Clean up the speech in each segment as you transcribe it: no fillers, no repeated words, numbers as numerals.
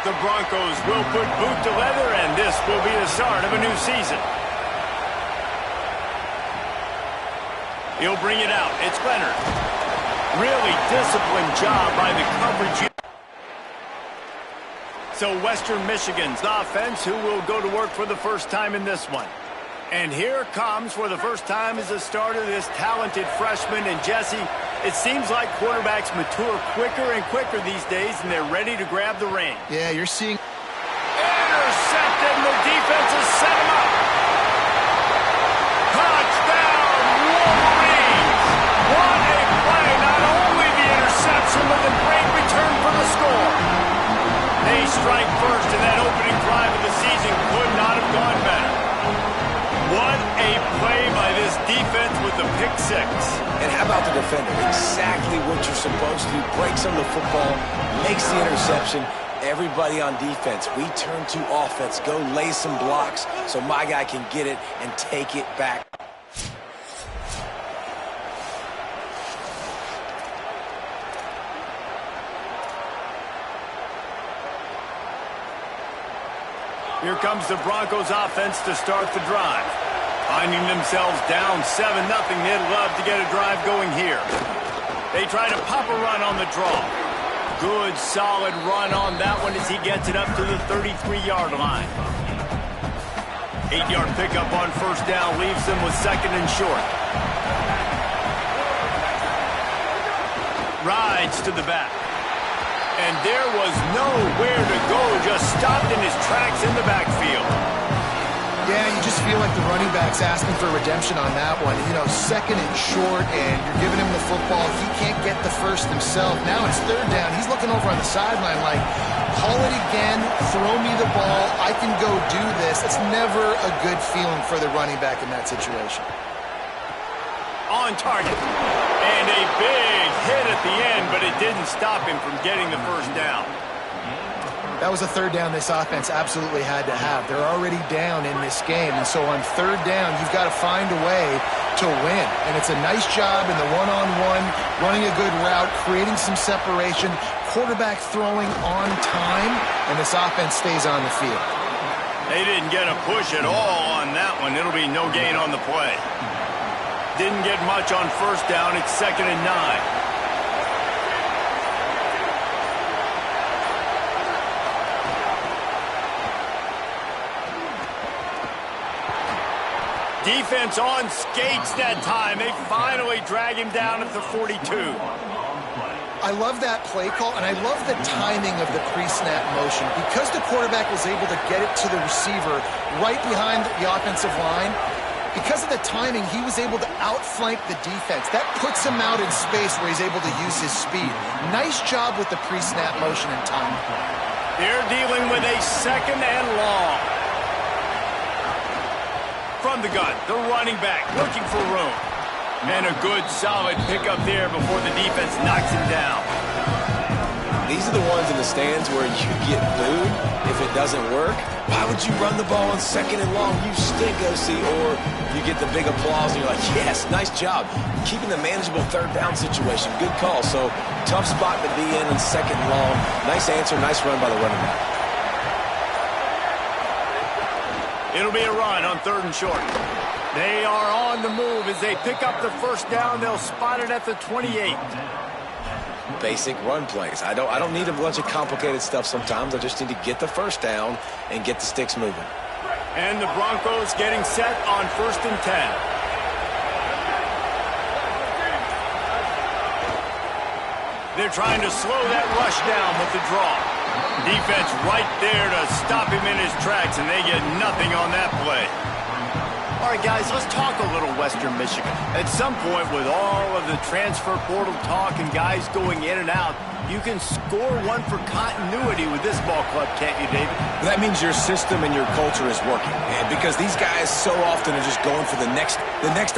The Broncos will put boot to leather, and this will be the start of a new season. He'll bring it out. It's Leonard. Really disciplined job by the coverage. So Western Michigan's offense, who will go to work for the first time in this one. And here comes, for the first time as a starter, this talented freshman. And Jesse, it seems like quarterbacks mature quicker and quicker these days, and they're ready to grab the reins. Yeah, you're seeing... Intercepted, and the defense has set him up. Touchdown, Wolverines! What a play! Not only the interception, but the great return for the score. They strike first, and that opening drive of the season could not have gone better. What a play by this defense with the pick six. And how about the defender? Exactly what you're supposed to do. Breaks on the football, makes the interception. Everybody on defense, we turn to offense. Go lay some blocks so my guy can get it and take it back. Here comes the Broncos offense to start the drive. Finding themselves down 7-0, they'd love to get a drive going here. They try to pop a run on the draw. Good, solid run on that one as he gets it up to the 33-yard line. 8-yard pickup on first down leaves them with second and short. Rides to the back. And there was nowhere to go, just stopped in his tracks in the backfield. Yeah, you just feel like the running back's asking for redemption on that one. You know, second and short, and you're giving him the football. He can't get the first himself. Now it's third down. He's looking over on the sideline like, call it again, throw me the ball, I can go do this. It's never a good feeling for the running back in that situation. On target. And a big hit at the end, but it didn't stop him from getting the first down. That was a third down this offense absolutely had to have. They're already down in this game, and so on third down, you've got to find a way to win. And it's a nice job in the one-on-one, running a good route, creating some separation, quarterback throwing on time, and this offense stays on the field. They didn't get a push at all on that one. It'll be no gain on the play. Didn't get much on first down. It's 2nd and 9. Defense on skates that time. They finally drag him down at the 42. I love that play call, and I love the timing of the pre-snap motion. Because the quarterback was able to get it to the receiver right behind the offensive line, because of the timing, he was able to outflank the defense. That puts him out in space where he's able to use his speed. Nice job with the pre-snap motion and timing. They're dealing with a 2nd and long. From the gun, the running back looking for room. And a good, solid pickup there before the defense knocks him down. These are the ones in the stands where you get booed if it doesn't work. Why would you run the ball on 2nd and long? You stink, OC. Or you get the big applause and you're like, yes, nice job. Keeping the manageable third down situation. Good call. So tough spot to be in 2nd and long. Nice answer, nice run by the running back. It'll be a run on 3rd and short. They are on the move as they pick up the first down. They'll spot it at the 28. Basic run plays. I don't need a bunch of complicated stuff sometimes. I just need to get the first down and get the sticks moving. And the Broncos getting set on 1st and 10. They're trying to slow that rush down with the draw. Defense right there to stop him in his tracks, and they get nothing on that play. All right, guys, let's talk a little Western Michigan. At some point, with all of the transfer portal talk and guys going in and out, you can score one for continuity with this ball club, can't you, David? That means your system and your culture is working. And because these guys so often are just going for the next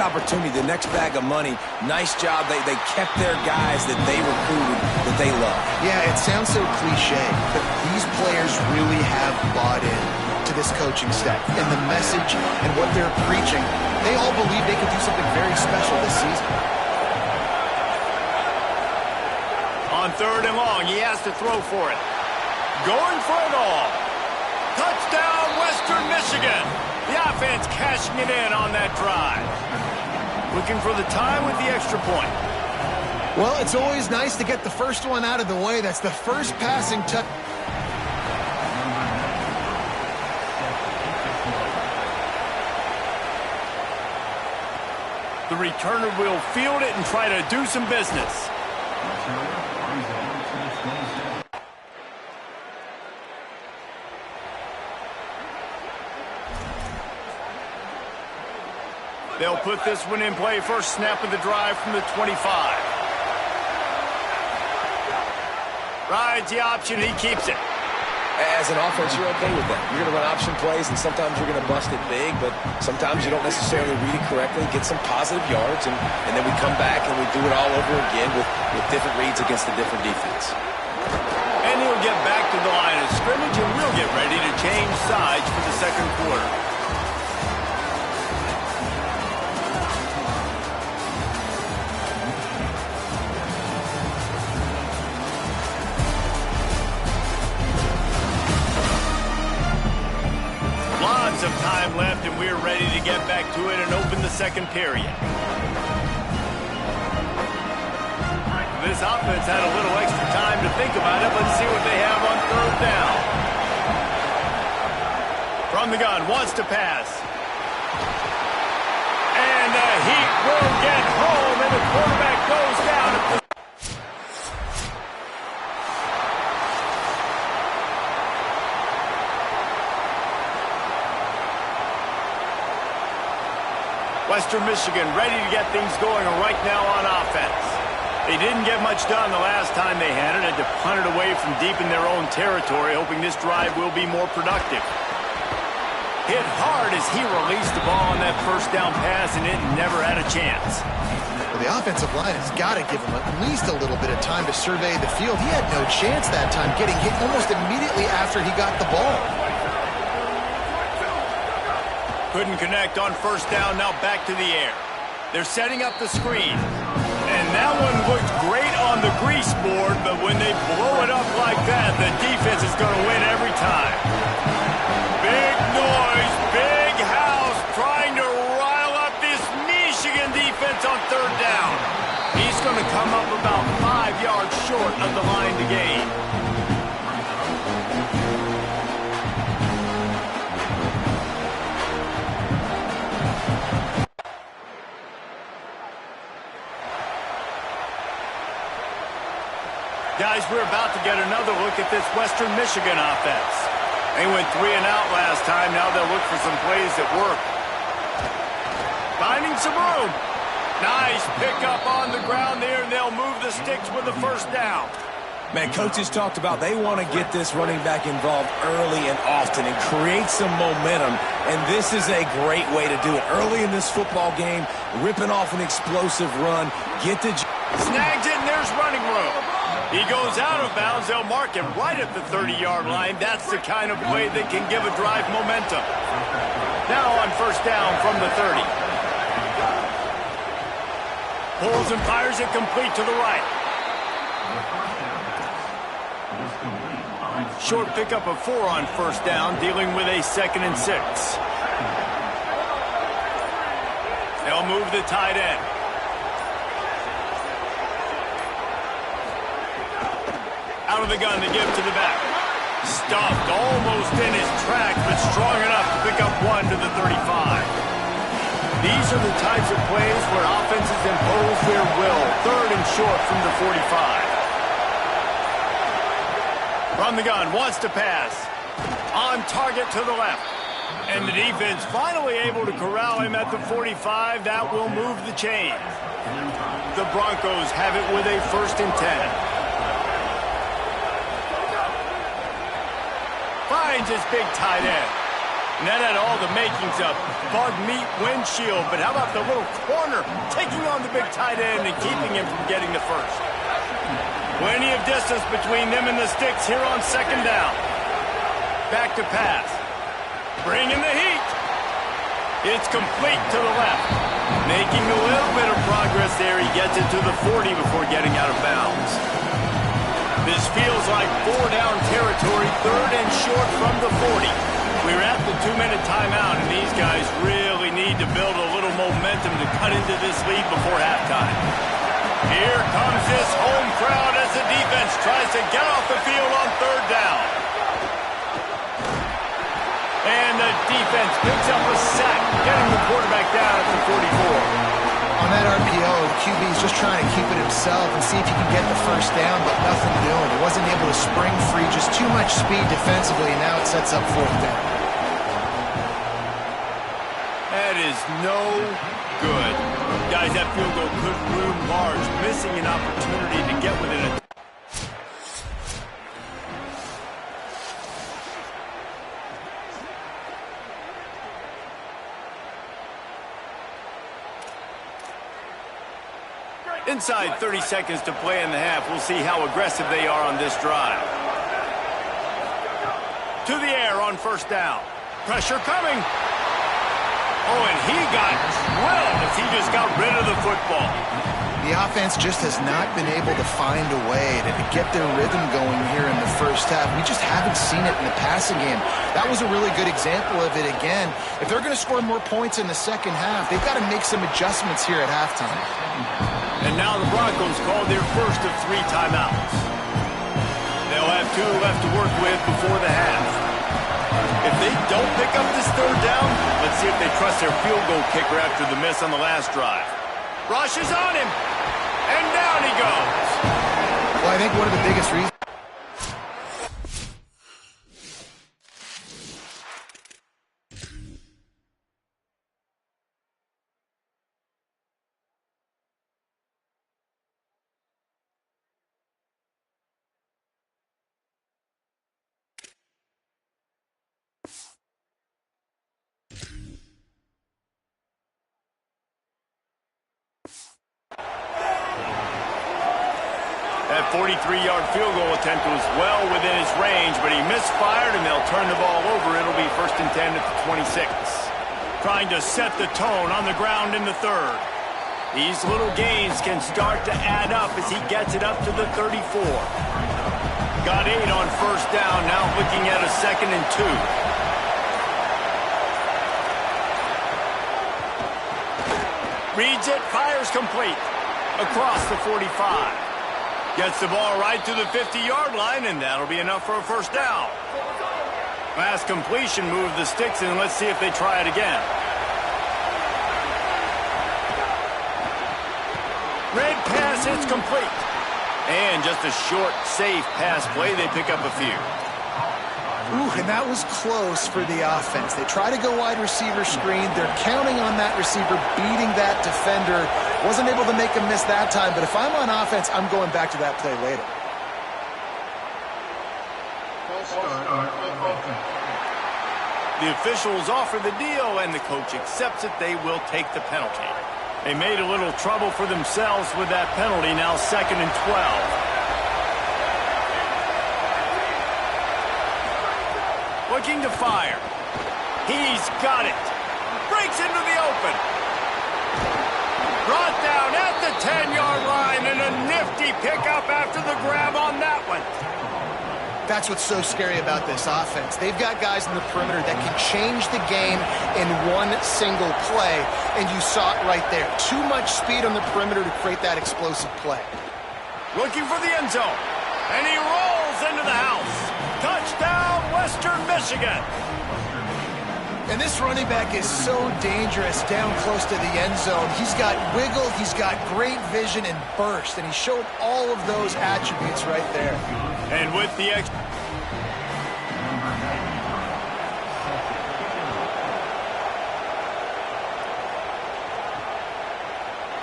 opportunity, the next bag of money. Nice job. They kept their guys that they recruited, that they love. Yeah, it sounds so cliche, but these players really have bought in to this coaching staff and the message and what they're preaching. They all believe they could do something very special this season. On 3rd and long, he has to throw for it. Going for it all. Touchdown, Western Michigan. The offense cashing it in on that drive. Looking for the time with the extra point. Well, it's always nice to get the first one out of the way. That's the first passing touch. The returner will field it and try to do some business. They'll put this one in play. First snap of the drive from the 25. Rides the option. He keeps it. As an offense, you're okay with that. You're going to run option plays, and sometimes you're going to bust it big, but sometimes you don't necessarily read it correctly, get some positive yards, and then we come back and we do it all over again with different reads against a different defense. And he'll get back to the line of scrimmage, and we'll get ready to change sides for the second quarter. Of time left, and we're ready to get back to it and open the second period. This offense had a little extra time to think about it. Let's see what they have on third down. From the gun, wants to pass. And the Heat will get home, and the quarterback goes down. Western Michigan ready to get things going right now on offense. They didn't get much done the last time they had it. Had to punt it away from deep in their own territory, hoping this drive will be more productive. Hit hard as he released the ball on that first down pass, and it never had a chance. Well, the offensive line has got to give him at least a little bit of time to survey the field. He had no chance that time, getting hit almost immediately after he got the ball. Couldn't connect on first down, now back to the air. They're setting up the screen. And that one looked great on the grease board, but when they blow it up like that, the defense is going to win every time. Big noise, big house, trying to rile up this Michigan defense on third down. He's going to come up about 5 yards short of the line to gain. Guys, we're about to get another look at this Western Michigan offense. They went 3 and out last time. Now they'll look for some plays that work. Finding some room. Nice pickup on the ground there, and they'll move the sticks with the first down. Man, coaches talked about they want to get this running back involved early and often and create some momentum, and this is a great way to do it. Early in this football game, ripping off an explosive run, get the... Snags it, and there's running room. He goes out of bounds. They'll mark him right at the 30-yard line. That's the kind of play that can give a drive momentum. Now on first down from the 30. Pulls and fires it complete to the right. Short pickup of 4 on first down, dealing with a 2nd and 6. They'll move the tight end. Out of the gun to give to the back. Stuffed almost in his tracks, but strong enough to pick up 1 to the 35. These are the types of plays where offenses impose their will. 3rd and short from the 45. From the gun, wants to pass. On target to the left. And the defense finally able to corral him at the 45. That will move the chains. The Broncos have it with a 1st and 10. Finds his big tight end. And that had all the makings of bug meat windshield, but how about the little corner taking on the big tight end and keeping him from getting the first? Plenty of distance between them and the sticks here on 2nd down. Back to pass. Bringing the heat. It's complete to the left. Making a little bit of progress there. He gets it to the 40 before getting out of bounds. This feels like 4-down territory, 3rd and short from the 40. We're at the 2-minute timeout, and these guys really need to build a little momentum to cut into this lead before halftime. Here comes this home crowd as the defense tries to get off the field on 3rd down. And the defense picks up a sack, getting the quarterback down at the 44. On that RPO, the QB is just trying to keep it himself and see if he can get the 1st down, but nothing doing. He wasn't able to spring free, just too much speed defensively, and now it sets up 4th down. That is no good. Guys, that field goal could loom large, missing an opportunity to get within a... Inside 30 seconds to play in the half. We'll see how aggressive they are on this drive. To the air on 1st down. Pressure coming. Oh, and he got drilled as he just got rid of the football. The offense just has not been able to find a way to get their rhythm going here in the 1st half. We just haven't seen it in the passing game. That was a really good example of it again. If they're going to score more points in the 2nd half, they've got to make some adjustments here at halftime. And now the Broncos called their 1st of 3 timeouts. They'll have 2 left to work with before the half. If they don't pick up this 3rd down, let's see if they trust their field goal kicker after the miss on the last drive. Rush is on him, and down he goes. Well, I think one of the biggest reasons... That 43-yard field goal attempt was well within his range, but he misfired, and they'll turn the ball over. It'll be 1st and 10 at the 26. Trying to set the tone on the ground in the 3rd. These little gains can start to add up as he gets it up to the 34. Got 8 on 1st down, now looking at a 2nd and 2. Reads it, fires complete. Across the 45. Gets the ball right to the 50-yard line, and that'll be enough for a 1st down. Last completion moved the sticks, and let's see if they try it again. Red pass, it's complete. And just a short, safe pass play. They pick up a few. Ooh, and that was close for the offense. They try to go wide receiver screen. They're counting on that receiver beating that defender. Wasn't able to make a miss that time, but if I'm on offense, I'm going back to that play later. The officials offer the deal, and the coach accepts it. They will take the penalty. They made a little trouble for themselves with that penalty. Now 2nd and 12. Looking to fire. He's got it. Breaks into the open. Brought down at the 10-yard line, and a nifty pickup after the grab on that one. That's what's so scary about this offense. They've got guys in the perimeter that can change the game in one single play, and you saw it right there. Too much speed on the perimeter to create that explosive play. Looking for the end zone, and he rolls into the house. Touchdown, Western Michigan. And this running back is so dangerous down close to the end zone. He's got wiggle, he's got great vision and burst, and he showed all of those attributes right there. And with the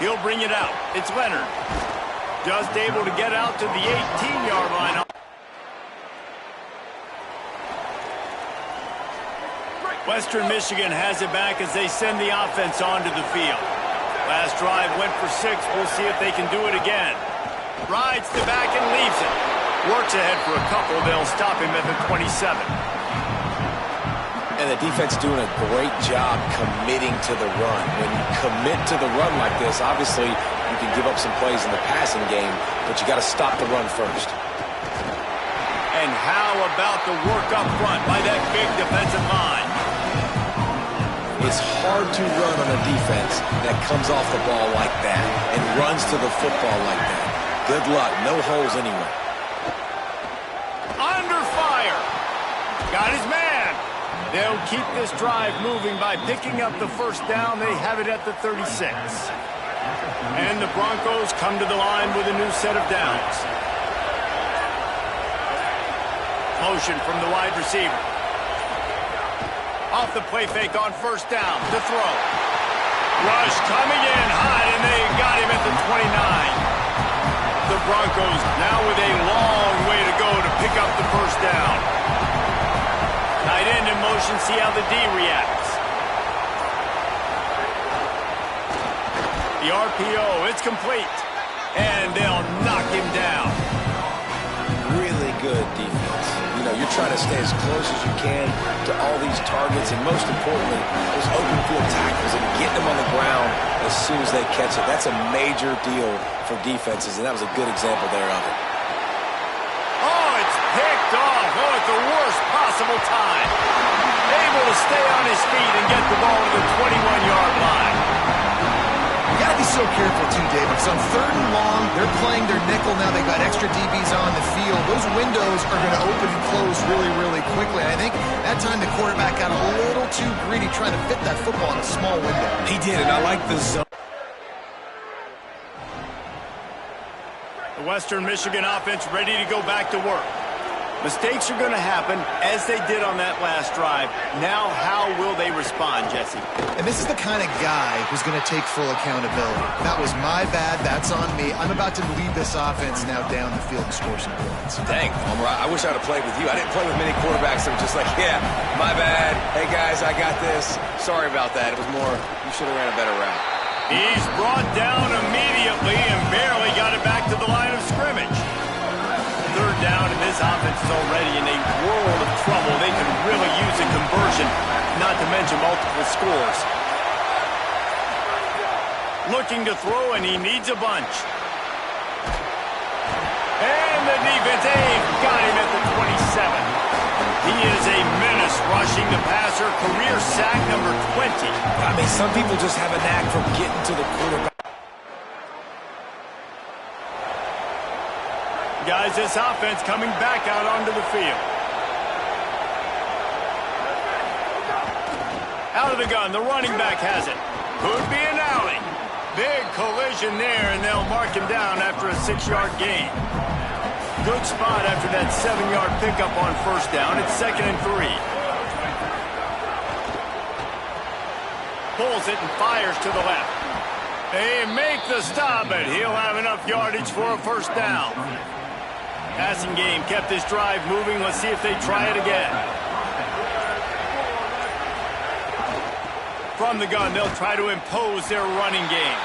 he'll bring it out. It's Leonard. Just able to get out to the 18-yard line. Western Michigan has it back as they send the offense onto the field. Last drive went for 6. We'll see if they can do it again. Rides the back and leaves it. Works ahead for a couple. They'll stop him at the 27. And the defense doing a great job committing to the run. When you commit to the run like this, obviously you can give up some plays in the passing game, but you got to stop the run first. And how about the work up front by that big defensive line? It's hard to run on a defense that comes off the ball like that and runs to the football like that. Good luck. No holes anywhere. Under fire. Got his man. They'll keep this drive moving by picking up the first down. They have it at the 36. And the Broncos come to the line with a new set of downs. Motion from the wide receiver. Off the play fake on first down. To throw. Rush coming in high, and they got him at the 29. The Broncos now with a long way to go to pick up the first down. Tight end in motion, see how the D reacts. The RPO, it's complete. And they'll knock him down. Really good defense. You know, you're trying to stay as close as you can to all these targets, and most importantly, those open field tackles and getting them on the ground as soon as they catch it. That's a major deal for defenses, and that was a good example there of it. Oh, it's picked off. Oh, at the worst possible time. Able to stay on his feet and get the ball to the 21-yard line. You got to be so careful, too, Dave, because on 3rd and long, they're playing their nickel now. They've got extra DBs on the field. Those windows are going to open and close really, really quickly. And I think that time the quarterback got a little too greedy trying to fit that football in a small window. He did, and I like the zone. The Western Michigan offense ready to go back to work. Mistakes are going to happen, as they did on that last drive. Now, how will they respond, Jesse? And this is the kind of guy who's going to take full accountability. That was my bad. That's on me. I'm about to lead this offense now down the field and score some points. Dang, Homer, I wish I'd have played with you. I didn't play with many quarterbacks that were just like, yeah, my bad. Hey, guys, I got this. Sorry about that. It was more, you should have ran a better route. He's brought down immediately and barely got it back to the line of scrimmage. 3rd down, and this offense is already in a world of trouble. They can really use a conversion, not to mention multiple scores. Looking to throw, and he needs a bunch. And the defense, got him at the 27. He is a menace rushing the passer, career sack number 20. I mean, some people just have a knack for getting to the quarterback. Guys, this offense coming back out onto the field. Out of the gun, the running back has it. Could be an alley. Big collision there, and they'll mark him down after a 6-yard gain. Good spot after that 7-yard pickup on first down. It's 2nd and 3. Pulls it and fires to the left. They make the stop, but he'll have enough yardage for a first down. Passing game kept this drive moving. Let's see if they try it again. From the gun, they'll try to impose their running game.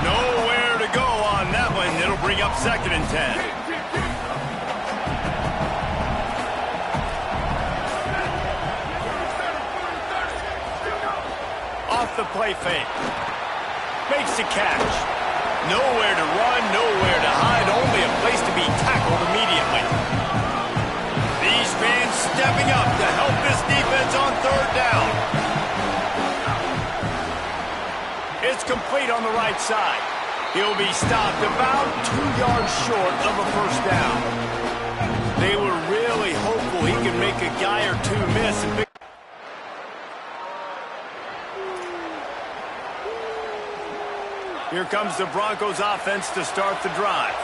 Nowhere to go on that one. It'll bring up 2nd and 10. Off the play fake. Makes the catch. Nowhere to run, nowhere to hide, only a place to be tackled immediately. These fans stepping up to help this defense on 3rd down. It's complete on the right side. He'll be stopped about 2 yards short of a first down. They were really hopeful he could make a guy or two miss and pick. Here comes the Broncos offense to start the drive.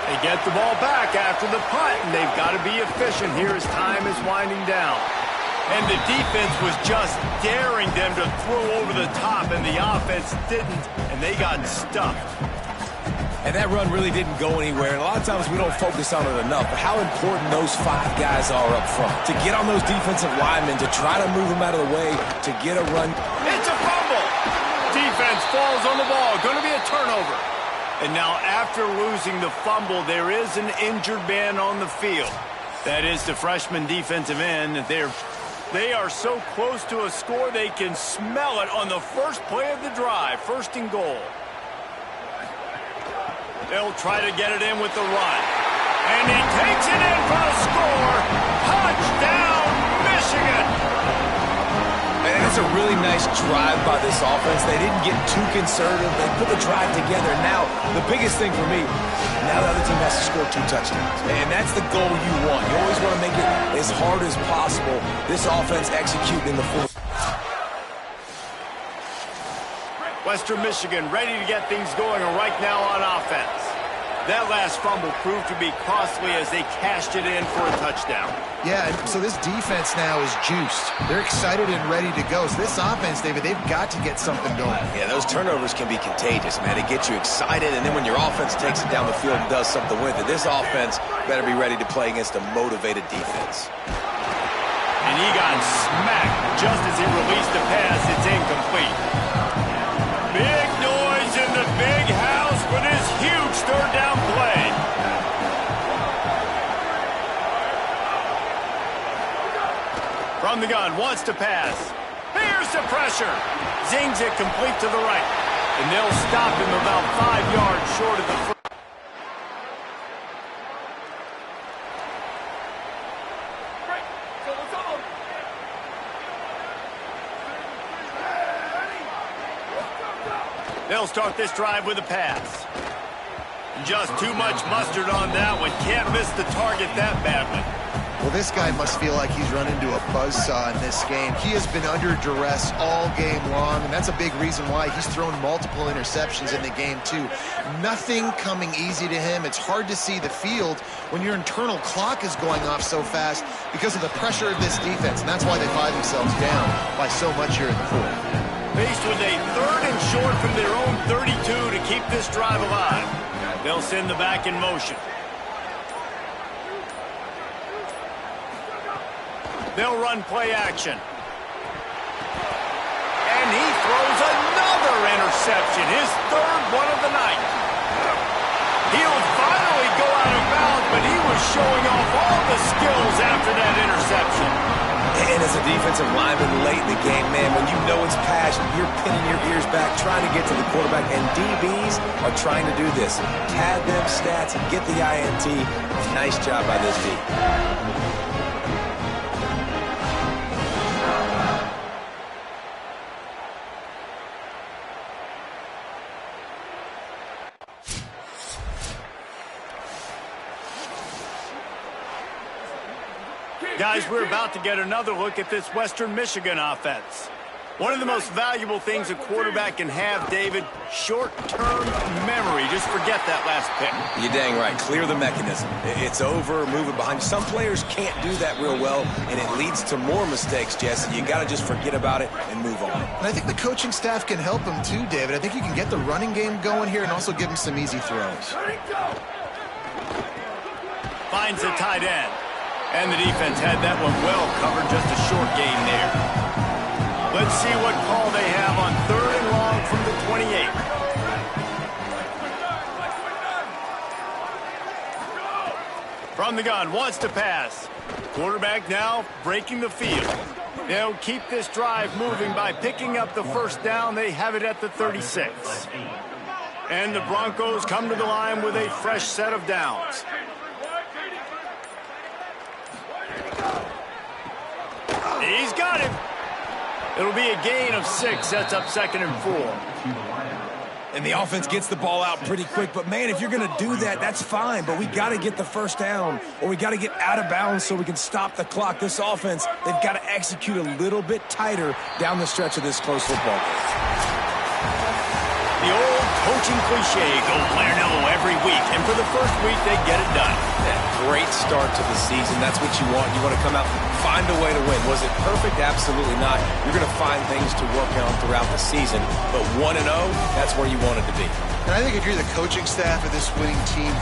They get the ball back after the punt, and they've got to be efficient here as time is winding down. And the defense was just daring them to throw over the top, and the offense didn't, and they got stuffed. And that run really didn't go anywhere, and a lot of times we don't focus on it enough, but how important those 5 guys are up front. To get on those defensive linemen, to try to move them out of the way, to get a run. It's a fumble! Defense falls on the ball. Going to be a turnover. And now after losing the fumble, there is an injured man on the field. That is the freshman defensive end. They are so close to a score, they can smell it on the first play of the drive. 1st and goal. They'll try to get it in with the run. And he takes it in for a score. nice drive by this offense. They didn't get too conservative. They put the drive together. Now, the biggest thing for me, now the other team has to score 2 touchdowns. And that's the goal you want. You always want to make it as hard as possible. This offense executing in the fourth. Western Michigan ready to get things going right now on offense. That last fumble proved to be costly as they cashed it in for a touchdown. Yeah, and so this defense now is juiced. They're excited and ready to go. So this offense, David, they've got to get something going. Yeah, those turnovers can be contagious, man. It gets you excited, and then when your offense takes it down the field and does something with it, this offense better be ready to play against a motivated defense. And he got smacked just as he released the pass. It's incomplete. Big noise in the big house for this huge third down play. From the gun, wants to pass. Here's the pressure. Zings it complete to the right. And they'll stop him about 5 yards short of the first. They'll start this drive with a pass. Just too much mustard on that one. Can't miss the target that badly. Well, this guy must feel like he's run into a buzzsaw in this game. He has been under duress all game long, and that's a big reason why he's thrown multiple interceptions in the game, too. Nothing coming easy to him. It's hard to see the field when your internal clock is going off so fast because of the pressure of this defense, and that's why they find themselves down by so much here in the fourth. Faced with a 3rd and short from their own 32 to keep this drive alive. They'll send the back in motion. They'll run play action. And he throws another interception, his 3rd one of the night. He'll finally go out of bounds, but he was showing off all the skills after that interception. And as a defensive lineman late in the game, man, when you know it's passion, you're pinning your ears back, trying to get to the quarterback, and DBs are trying to do this. Pad them stats and get the INT. Nice job by this D. Guys, we're about to get another look at this Western Michigan offense. One of the most valuable things a quarterback can have, David, short-term memory. Just forget that last pick. You're dang right. Clear the mechanism. It's over, move it behind you. Some players can't do that real well, and it leads to more mistakes, Jesse. You got to just forget about it and move on. And I think the coaching staff can help him too, David. I think you can get the running game going here and also give him some easy throws. Finds the tight end. And the defense had that one well covered, just a short gain there. Let's see what call they have on 3rd and long from the 28. From the gun, wants to pass. Quarterback now breaking the field. They'll keep this drive moving by picking up the 1st down. They have it at the 36. And the Broncos come to the line with a fresh set of downs. He's got him. It'll be a gain of 6. Sets up 2nd and 4. And the offense gets the ball out pretty quick. But, man, if you're going to do that, that's fine. But we got to get the 1st down, or we got to get out of bounds so we can stop the clock. This offense, they've got to execute a little bit tighter down the stretch of this close football game. The old coaching cliche, go player no every week. And for the first week, they get it done. Great start to the season. That's what you want. You want to come out and find a way to win. Was it perfect? Absolutely not. You're going to find things to work on throughout the season. But 1-0, that's where you want it to be. And I think if you're the coaching staff of this winning team,